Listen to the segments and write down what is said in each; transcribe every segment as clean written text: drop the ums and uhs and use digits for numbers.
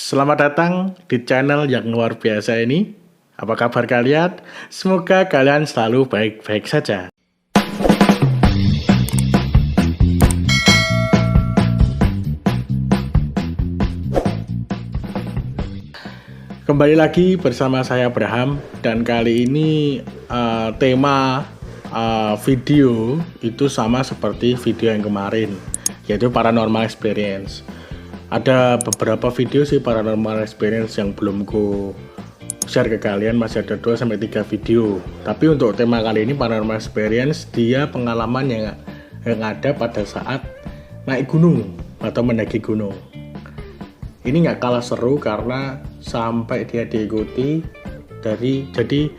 Selamat datang di channel yang luar biasa ini. Apa kabar kalian? Semoga kalian selalu baik-baik saja. Kembali lagi bersama saya Abraham, dan kali ini tema video itu sama seperti video yang kemarin, yaitu paranormal experience. Ada beberapa video sih paranormal experience yang belum ku share ke kalian, masih ada 2-3 video. Tapi untuk tema kali ini paranormal experience, dia pengalaman yang ada pada saat naik gunung atau mendaki gunung. Ini nggak kalah seru karena sampai dia diikuti jadi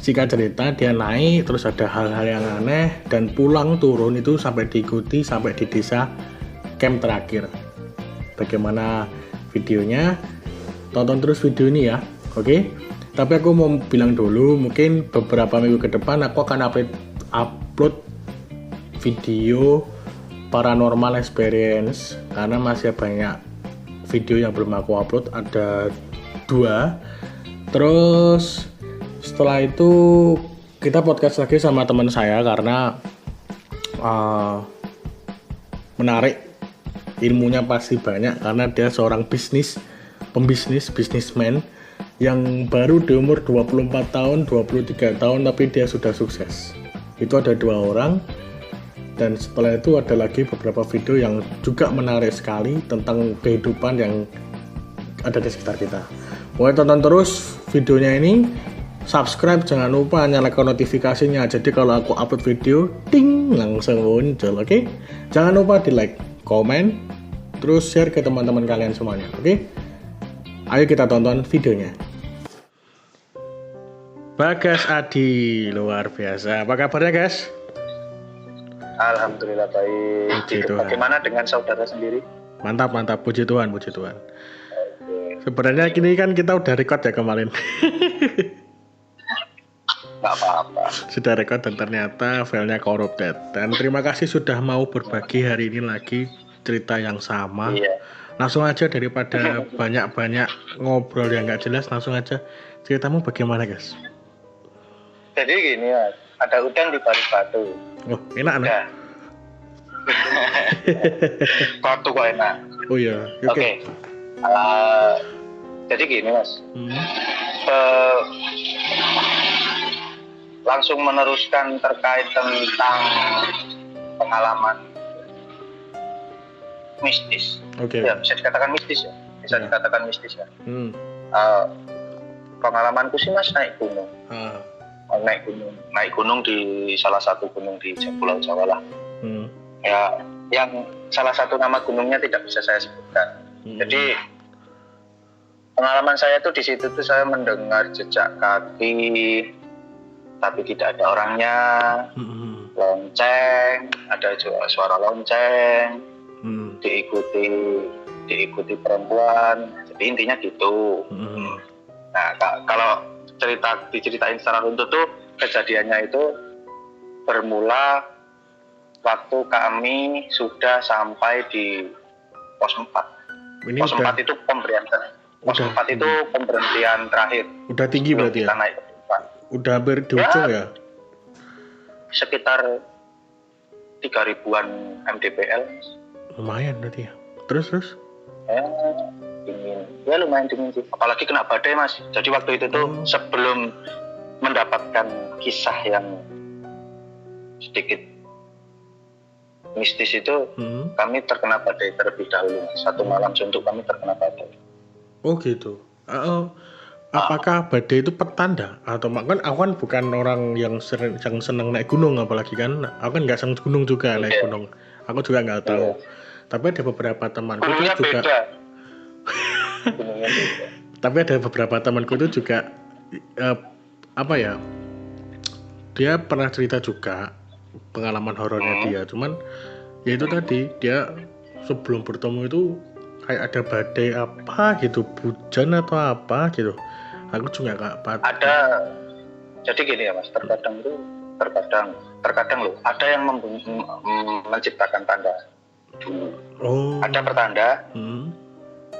singkat cerita dia naik terus ada hal-hal yang aneh dan pulang turun itu sampai diikuti sampai di desa camp terakhir. Bagaimana videonya? Tonton terus video ini ya, oke? Tapi aku mau bilang dulu, mungkin beberapa minggu ke depan aku akan upload video paranormal experience karena masih banyak video yang belum aku upload, ada 2. Terus setelah itu kita podcast lagi sama teman saya karena menarik, ilmunya pasti banyak karena dia seorang bisnismen yang baru di umur 24 tahun, 23 tahun tapi dia sudah sukses. Itu ada 2 orang. Dan setelah itu ada lagi beberapa video yang juga menarik sekali tentang kehidupan yang ada di sekitar kita. Pokoknya tonton terus videonya ini, subscribe, jangan lupa nyalakan notifikasinya. Jadi kalau aku upload video, ting, langsung muncul, oke? Jangan lupa di like, komen, terus share ke teman-teman kalian semuanya, oke? Ayo kita tonton videonya. Bagas Adi, luar biasa. Apa kabarnya, guys? Alhamdulillah baik. Bagaimana dengan saudara sendiri? Mantap, puji Tuhan. Sebenarnya kini kan kita udah record ya kemarin. Nggak apa-apa. Sudah record dan ternyata filenya corrupted. Dan terima kasih sudah mau berbagi hari ini lagi cerita yang sama. Iya. Langsung aja daripada banyak-banyak ngobrol yang nggak jelas, langsung aja ceritamu bagaimana, guys? Jadi gini ya, ada udang di balik batu. Oh, enak nih. Batu kok enak. Oh iya, Oke. Jadi gini mas, langsung meneruskan terkait tentang pengalaman mistis. Oke. Ya bisa dikatakan mistis ya. Dikatakan mistis ya. Pengalamanku sih mas naik gunung. Naik gunung di salah satu gunung di Pulau Jawa lah. Ya, yang salah satu nama gunungnya tidak bisa saya sebutkan. Jadi pengalaman saya tuh di situ tuh saya mendengar jejak kaki, tapi tidak ada orangnya. Lonceng, ada juga suara lonceng. Diikuti perempuan. Jadi intinya gitu. Nah, kalau diceritain secara runtut tuh kejadiannya itu bermula waktu kami sudah sampai di pos 4. Pos 4 itu pemberhentian terakhir. Udah tinggi berarti kita ya? Naik ke depan. Udah hampir di ujung ya? Sekitar 3.000-an mdpl. Lumayan berarti ya. Terus? Dingin. Ya lumayan dingin sih. Apalagi kena badai mas. Jadi waktu itu tuh sebelum mendapatkan kisah yang sedikit mistis itu, kami terkena badai terlebih dahulu. 1 malam suntuk kami terkena badai. Oh gitu. Apakah badai itu petanda? Atau kan aku kan bukan orang yang senang naik gunung, apalagi kan aku kan nggak senang gunung juga, naik gunung. Aku juga nggak tahu. Tapi ada beberapa temanku itu juga. Tapi ada beberapa temanku itu juga dia pernah cerita juga pengalaman horornya dia. Cuman ya itu tadi, dia sebelum bertemu itu kayak ada badai apa gitu, hujan atau apa gitu. Aku juga nggak paham. Jadi gini ya mas, terkadang loh ada yang menciptakan tanda dulu. Ada pertanda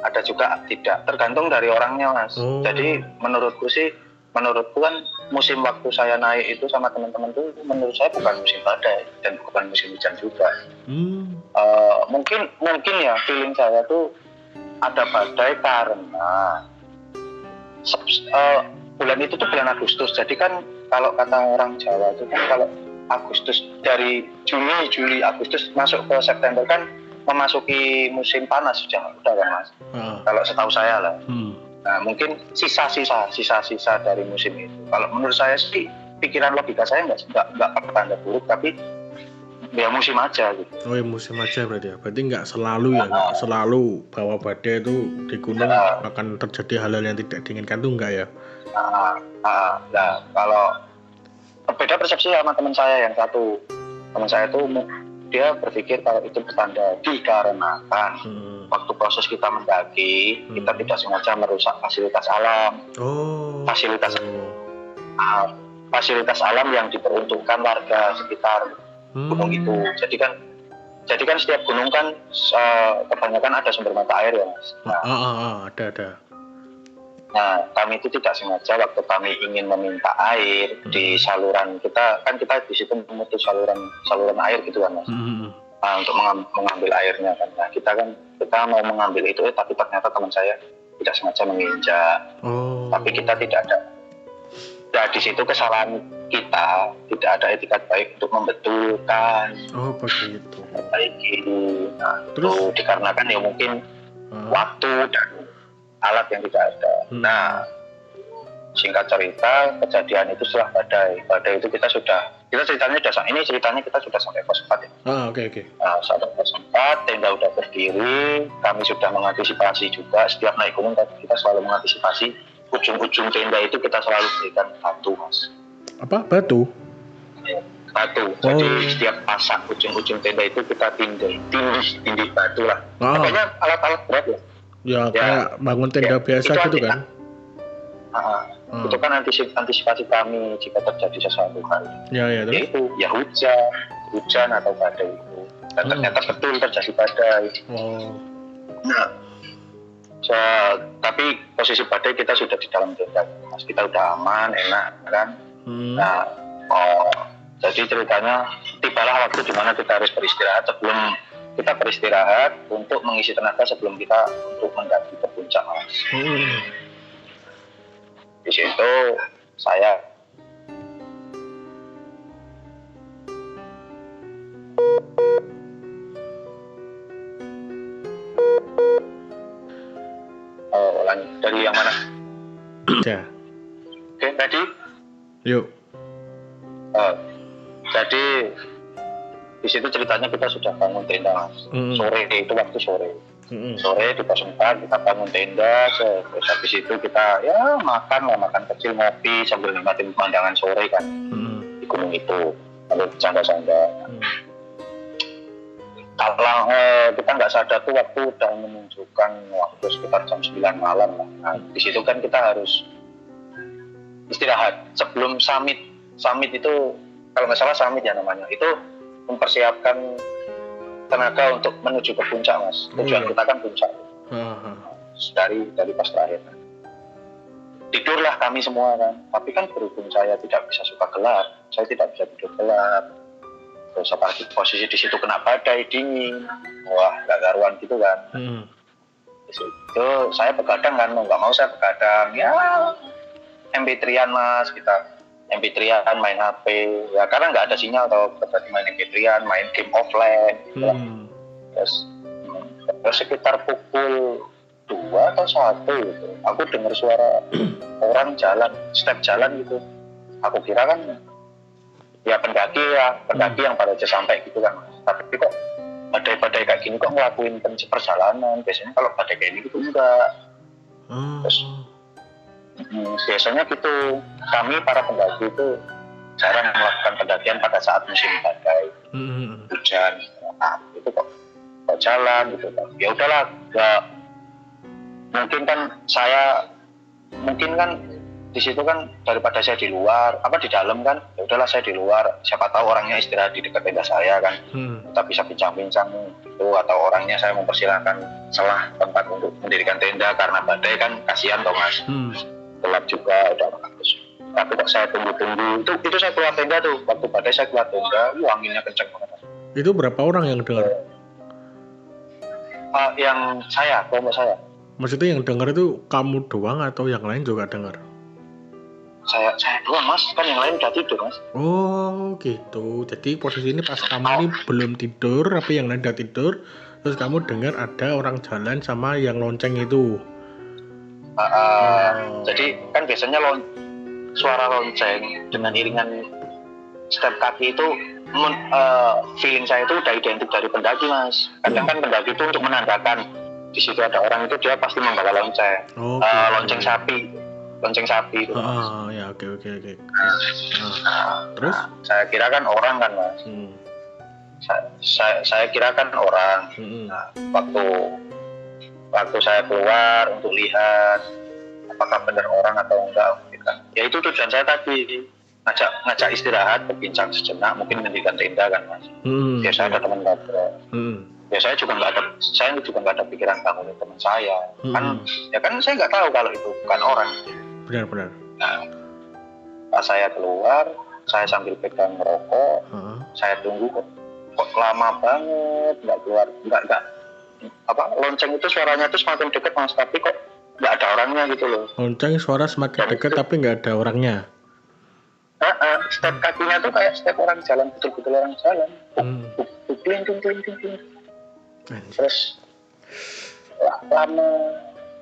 ada juga tidak, tergantung dari orangnya Mas. Jadi menurutku kan musim waktu saya naik itu sama teman-teman tuh menurut saya bukan musim badai dan bukan musim hujan juga. Mungkin ya feeling saya tuh ada badai karena bulan itu tuh bulan Agustus. Jadi kan kalau kata orang Jawa itu kan kalau Agustus dari Juli, Agustus masuk ke September kan memasuki musim panas udah kan Mas. Kalau setahu saya lah. Nah, mungkin sisa-sisa dari musim itu. Kalau menurut saya sih pikiran logika saya nggak bertanda buruk, tapi ya musim aja gitu. Oh ya musim aja berarti ya. Berarti nggak selalu ya, nggak selalu bahwa badai itu di gunung akan terjadi hal-hal yang tidak diinginkan tuh enggak ya? Nah, kalau beda persepsi sama teman saya yang satu. Teman saya tuh dia berpikir kalau itu bertanda dikarenakan waktu proses kita mendaki kita tidak sengaja merusak fasilitas alam. Fasilitas alam yang diperuntukkan warga sekitar gunung itu. Jadi kan setiap gunung kan kebanyakan ada sumber mata air ya Mas. Ada. Nah, kami itu tidak sengaja waktu kami ingin meminta air di saluran kita di situ memutus saluran air gitu kan Mas. Nah, untuk mengambil airnya kan. Nah, kita mau mengambil itu tapi ternyata teman saya tidak sengaja menginjak. Tapi kita tidak ada. Nah, di situ kesalahan kita tidak ada etikat baik untuk membetulkan. Begitu. Perbaiki. Nah, terus itu dikarenakan ya mungkin waktu dan alat yang tidak ada. Nah, singkat cerita kejadian itu setelah badai itu kita ceritanya kita sudah sampai pos 4 ya. Oke. Nah, sampai pos 4 tenda udah berdiri, kami sudah mengantisipasi juga setiap naik gunung kita selalu mengantisipasi ujung-ujung tenda itu kita selalu berikan batu Mas. Apa? Batu? Batu. Jadi setiap pasak ujung-ujung tenda itu kita tindih batu lah. Pokoknya alat-alat berat ya. Ya kayak bangun tenda biasa gitu kan? Itu kan antisipasi kami jika terjadi sesuatu hal. Terus? Yaitu ya hujan atau badai itu. Dan ternyata betul terjadi badai. Nah, tapi posisi badai kita sudah di dalam tenda, Mas. Kita udah aman, enak kan? Nah, jadi ceritanya tibalah waktu di mana kita harus beristirahat untuk mengisi tenaga sebelum kita untuk mendaki ke puncak Mas. Di situ saya lanjut dari yang mana? Ya. Oke, ready? Yuk. Jadi di situ ceritanya kita sudah bangun tenda Mas. Sore itu waktu sore. Sore di pos 4 kita bangun tenda, terus habis itu kita ya makan kecil, ngopi sambil nikmatin pemandangan sore kan di gunung itu, sambil bercanda-canda. Kalau kita nggak sadar tuh waktu udah menunjukkan waktu sekitar jam 9 malam lah. Nah, di situ kan kita harus istirahat sebelum summit itu, kalau nggak salah summit ya namanya, itu mempersiapkan tenaga untuk menuju ke puncak Mas. Tujuan kita kan puncak. Dari pas terakhir. Tidurlah kami semua kan. Tapi kan berhubung saya tidak bisa suka gelap, saya tidak bisa tidur gelap. Terus apalagi posisi di situ kena badai dingin, wah nggak karuan gitu kan. Di situ saya begadang kan, mau nggak mau saya begadang. Ya MP3-an Mas, kita MP3-an main HP ya, karena nggak ada sinyal atau berarti main MP3-an, main game offline gitu lah. Terus sekitar pukul 2 atau 1 gitu aku dengar suara orang jalan, step jalan gitu. Aku kira kan ya pendaki yang baru aja sampai gitu kan. Tapi kok badai-badai kayak gini kok ngelakuin perjalanan, biasanya kalau badai kayak gini gitu enggak. Terus biasanya gitu, kami para pendaki itu jarang melakukan pendakian pada saat musim badai, hujan. Nah, itu kok jalan gitu kan. Ya udahlah, mungkin kan di situ kan daripada saya di luar, di dalam kan, ya udahlah saya di luar. Siapa tahu orangnya istirahat di dekat tenda saya kan, kita bisa bincang-bincang itu, atau orangnya saya mempersilahkan celah tempat untuk mendirikan tenda karena badai kan kasihan toh Mas. Gelap juga udah bagus. Tapi kok saya tunggu-tunggu itu saya keluar tenda tuh, waktu badai saya keluar tenda, anginnya kenceng banget. Itu berapa orang yang dengar? Yang kelompok saya. Maksudnya yang dengar itu kamu doang atau yang lain juga dengar? Saya doang Mas, kan yang lain udah tidur Mas. Oh gitu, jadi posisi ini pas kamu ini belum tidur, tapi yang lain udah tidur, terus kamu dengar ada orang jalan sama yang lonceng itu. Jadi kan biasanya suara lonceng dengan iringan step kaki itu, feeling saya itu udah identik dari pendaki Mas. Kadang kan pendaki itu untuk menandakan di situ ada orang itu dia pasti membawa lonceng, lonceng sapi itu. Ya oke. Terus saya kira kan orang kan Mas. Saya kira kan orang. Nah, waktu saya keluar untuk lihat apakah benar orang atau enggak, ya itu tujuan saya tadi, ngajak istirahat, berbincang sejenak, mungkin mendirikan tenda kan Mas. Biasa ada teman ngobrol. Ya saya juga nggak ada pikiran bangunin teman saya. Kan saya nggak tahu kalau itu bukan orang. Benar. Nah, pas saya keluar, saya sambil pegang rokok, saya tunggu kok lama banget nggak keluar, nggak lonceng itu suaranya tuh semakin dekat Mas, tapi kok nggak ada orangnya gitu loh. Lonceng suara semakin dekat tapi nggak ada orangnya. Step kakinya tuh kayak step orang jalan, betul-betul orang jalan. Kling. Terus lama,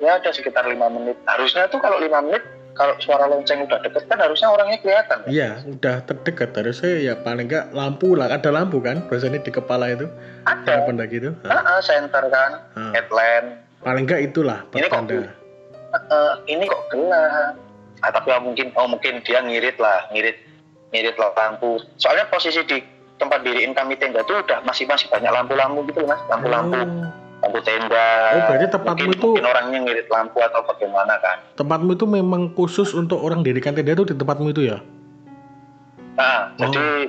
ya ada sekitar 5 menit. Harusnya tuh kalau 5 menit, kalau suara lonceng udah deket kan harusnya orangnya kelihatan. Iya, udah terdekat. Harusnya ya paling nggak lampu lah, ada lampu kan biasanya di kepala itu. Ada. Pendaki itu. Center kan, headlamp. Paling nggak itulah pertanda. Ini kok gelap. Tapi mungkin dia ngirit lampu. Soalnya posisi di tempat diriin kami tenda itu udah masih banyak lampu-lampu gitu Mas, lampu tenda. Berarti tempatmu mungkin orangnya ngirit lampu atau bagaimana kan. Tempatmu itu memang khusus untuk orang dirikan tenda itu di tempatmu itu ya? Jadi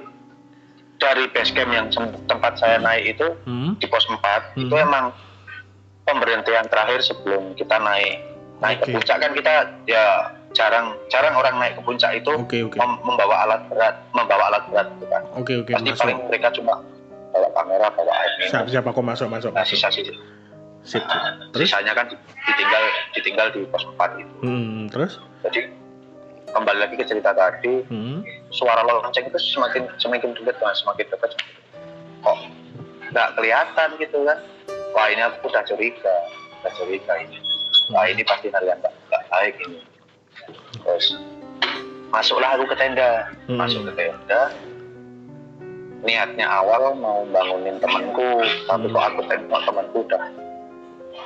dari base camp yang tempat saya naik itu di pos 4 itu emang pemberhentian terakhir sebelum kita naik ke puncak. Kan kita ya jarang orang naik ke puncak itu membawa alat berat gitu kan. Pasti masuk. Paling mereka cuma bawa kamera, bawa air minum. Siap aku masuk. Sisa. Sip. Terus sisanya kan ditinggal di pos 4 itu. Terus? Jadi kembali lagi ke cerita tadi, suara lonceng itu semakin dekat Mas, semakin dekat. Kok nggak kelihatan gitu kan? Wah ini aku udah curiga ini. Wah ini pasti harian nggak baik ini. Terus masuklah aku ke tenda. Niatnya awal mau bangunin temanku, tapi kok aku tengok temanku udah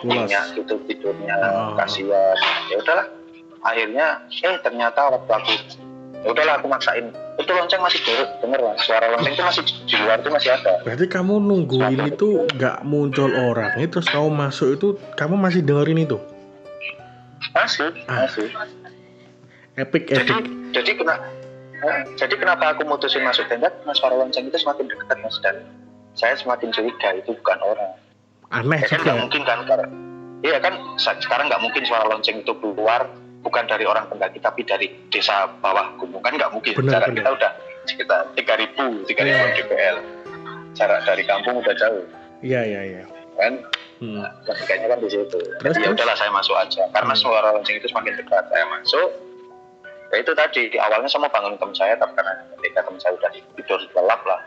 nyenyak gitu tidurnya, kasihan. Ya udahlah, akhirnya ternyata waktu aku maksain, itu lonceng masih denger lah, suara lonceng itu masih di luar itu masih ada. Berarti kamu nungguin itu nggak muncul orang, terus kamu masuk itu kamu masih dengerin itu? Masih. Epic. Jadi kenapa aku mutusin masuk tenda? Karena suara lonceng itu semakin dekat Mas, dan saya semakin curiga itu bukan orang. Aneh kan nggak mungkin kan, iya kan sekarang nggak mungkin suara lonceng itu keluar bukan dari orang pendaki tapi dari desa bawah gunung, kan nggak mungkin. Jarak kita udah sekitar 3.000 mdpl, jarak dari kampung udah jauh. Iya kan. Logikanya kan di situ. Ya udahlah saya masuk aja karena suara lonceng itu semakin dekat. Saya masuk. Ya itu tadi di awalnya saya mau bangun teman saya, tapi karena ketika teman saya udah tidur lelap lah,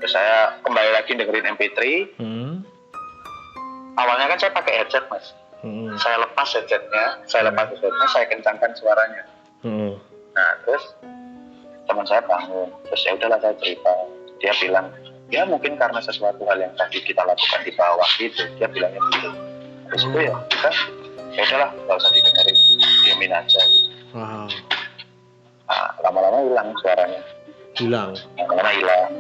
terus saya kembali lagi dengerin MP3. Awalnya kan saya pakai headset Mas. Saya lepas headsetnya, saya kencangkan suaranya. Nah terus teman saya bangun, terus ya udahlah saya cerita. Dia bilang, ya mungkin karena sesuatu hal yang tadi kita lakukan di bawah gitu, dia bilangnya gitu. Terus itu ya kita, ya udahlah nggak usah didengerin, diamin aja. Wow. Nah, lama-lama hilang suaranya. Lama-lama hilang.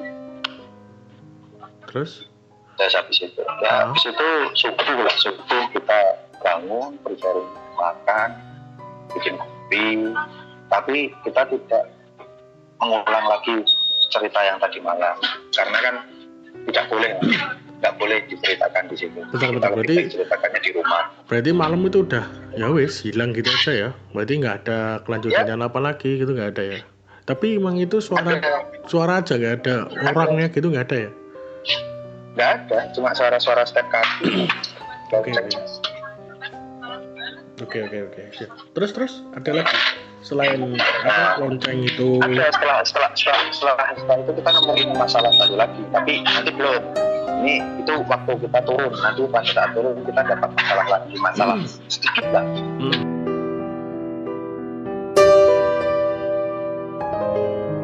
Terus? Habis itu subuh kita bangun, berjalan makan, bikin kopi, tapi kita tidak mengulang lagi cerita yang tadi malam, karena kan tidak boleh nggak boleh diceritakan di situ. Betul. Berarti ceritakannya di rumah. Berarti malam itu udah ya wis hilang gitu aja ya. Berarti nggak ada kelanjutannya apa lagi gitu, nggak ada ya. Tapi emang itu suara aja, nggak ada orangnya gitu, nggak ada ya? Nggak ada, cuma suara-suara step kaki. Oke. Terus ada lagi selain lonceng itu? Ada setelah itu kita ngomongin masalah baru lagi, tapi nanti belum. Itu waktu kita turun, nanti pas kita turun kita dapat masalah lagi, sedikit lah.